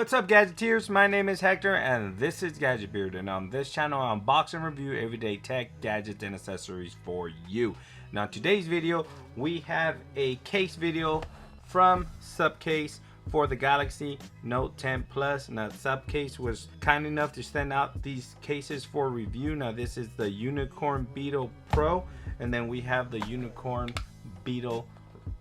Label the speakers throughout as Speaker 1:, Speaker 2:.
Speaker 1: What's up, Gadgeteers? My name is Hector and this is Gadget Beard, and on this channel I unbox and review everyday tech, gadgets, and accessories for you. Now today's video we have a case video from Supcase for the Galaxy Note 10 Plus. Now Supcase was kind enough to send out these cases for review. Now this is the Unicorn Beetle Pro, and then we have the Unicorn Beetle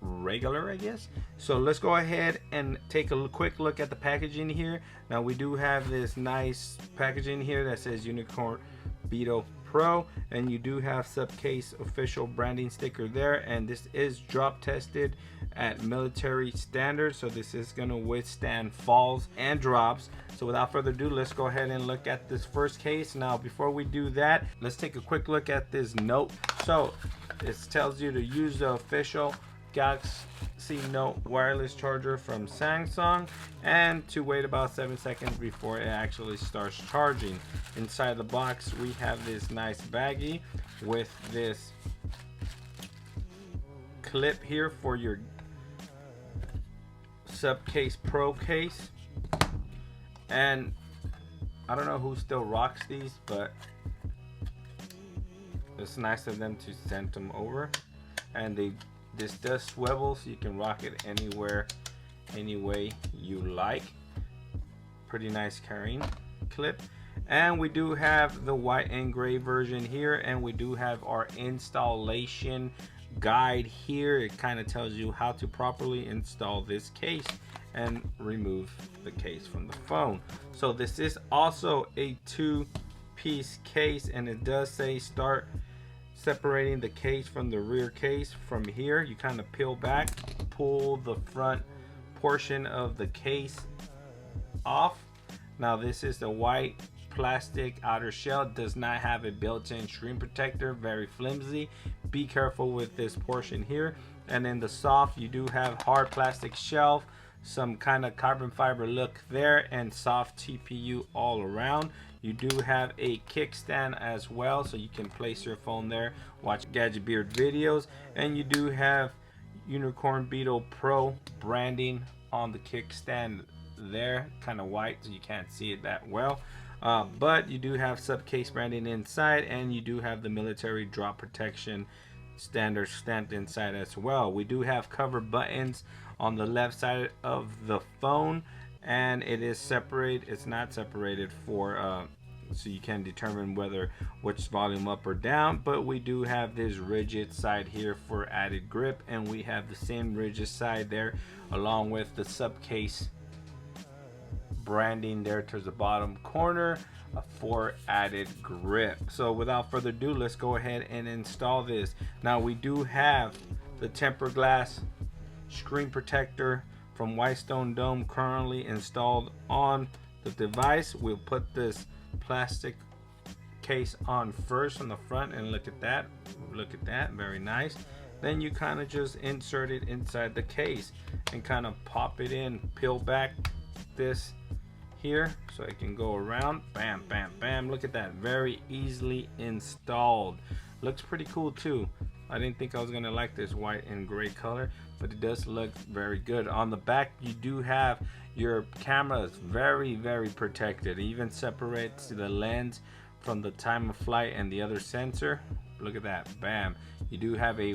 Speaker 1: regular, I guess. So let's go ahead and take a quick look at the packaging here. Now we do have this nice packaging here that says Unicorn Beetle Pro, and you do have Supcase official branding sticker there, and this is drop tested at military standards, so this is going to withstand falls and drops. So without further ado, let's go ahead and look at this first case. Now before we do that, let's take a quick look at this note. So it tells you to use the official Galaxy Note wireless charger from Samsung and to wait about 7 seconds before it actually starts charging. Inside the box we have this nice baggie with this clip here for your Supcase Pro case, and I don't know who still rocks these, but it's nice of them to send them over. And this does swivel, so you can rock it anywhere, any way you like. Pretty nice carrying clip. And we do have the white and gray version here, and we do have our installation guide here. It kind of tells you how to properly install this case and remove the case from the phone. So this is also a two-piece case, and it does say start separating the case from the rear case. From here you kind of peel back, pull the front portion of the case off. Now this is the white plastic outer shell, does not have a built-in screen protector, very flimsy. Be careful with this portion here. And in the soft, you do have hard plastic shelf, some kind of carbon fiber look there, and soft TPU all around. You do have a kickstand as well, so you can place your phone there, watch Gadget Beard videos. And you do have Unicorn Beetle Pro branding on the kickstand there, kind of white so you can't see it that well. But you do have Supcase branding inside, and you do have the military drop protection standard stamped inside as well. We do have cover buttons on the left side of the phone, and it is separate, it's not separated for so you can determine which volume up or down. But we do have this rigid side here for added grip, and we have the same rigid side there along with the Supcase branding there towards the bottom corner for added grip. So without further ado, let's go ahead and install this. Now we do have the tempered glass screen protector from Whitestone Dome currently installed on the device. We'll put this plastic case on first on the front, and look at that, very nice. Then you kind of just insert it inside the case and kind of pop it in, peel back this here so it can go around. Bam, bam, bam. Look at that, very easily installed. Looks pretty cool too. I didn't think I was gonna like this white and gray color, but it does look very good. On the back you do have your camera is very protected. It even separates the lens from the time of flight and the other sensor. Look at that, bam. You do have a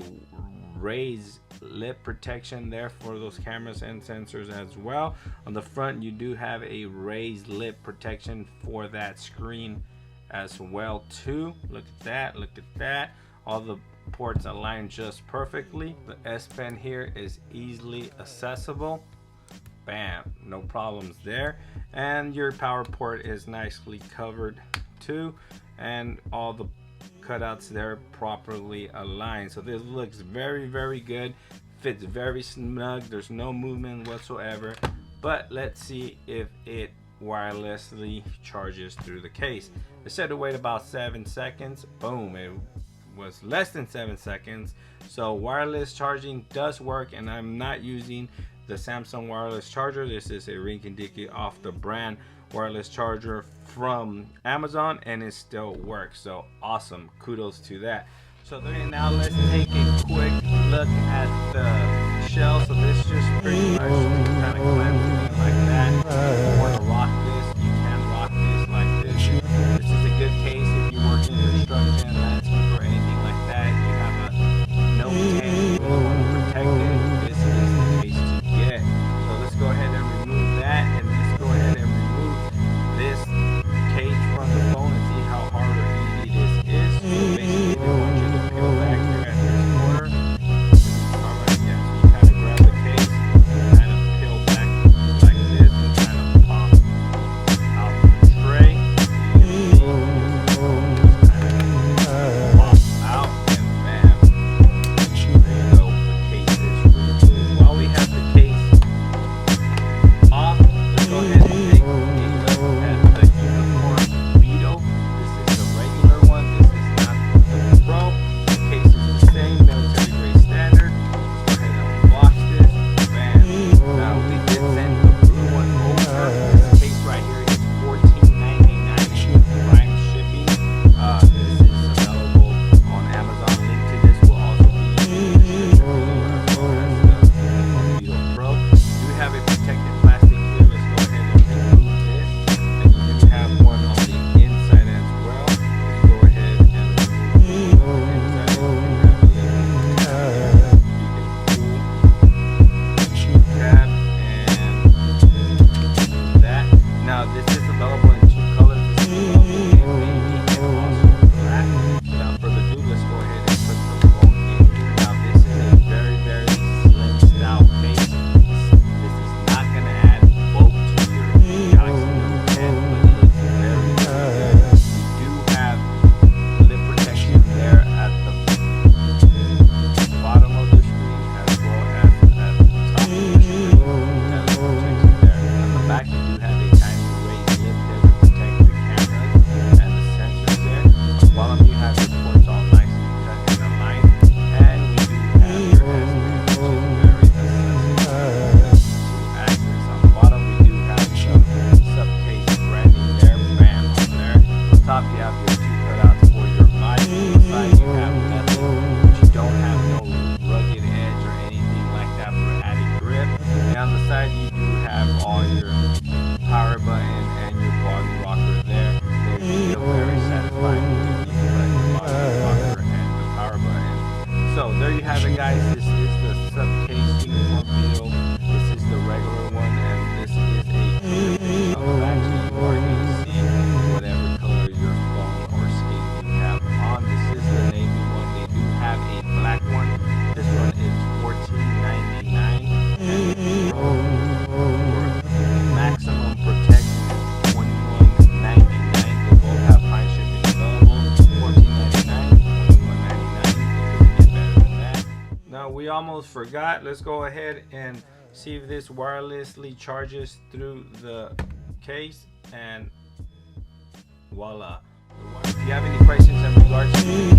Speaker 1: raised lip protection there for those cameras and sensors as well. On the front you do have a raised lip protection for that screen as well too. Look at that, look at that. All the ports align just perfectly. The S Pen here is easily accessible. Bam, no problems there. And your power port is nicely covered too, and all the cutouts there properly aligned. So this looks very good, fits very snug, there's no movement whatsoever. But let's see if it wirelessly charges through the case. It said to wait about 7 seconds. Boom, it was less than 7 seconds. So wireless charging does work, and I'm not using the Samsung wireless charger. This is a rinky-dinky off the brand wireless charger from Amazon, and it still works. So awesome, kudos to that. So then now let's take a quick look at the shell. So this just pretty much kind of clamps like that. Alright guys, this is the Supcase uniform Beetle. This is the regular one, and this is a black, so you are going to see whatever color your phone or skate you have on. This is the navy one. They do have a black one. This one is $14.99, and for maximum protection $21.99. They both have fine shipping available. $14.99, $21.99. Now we almost forgot. Let's go ahead and see if this wirelessly charges through the case, and voila. If you have any questions in regards to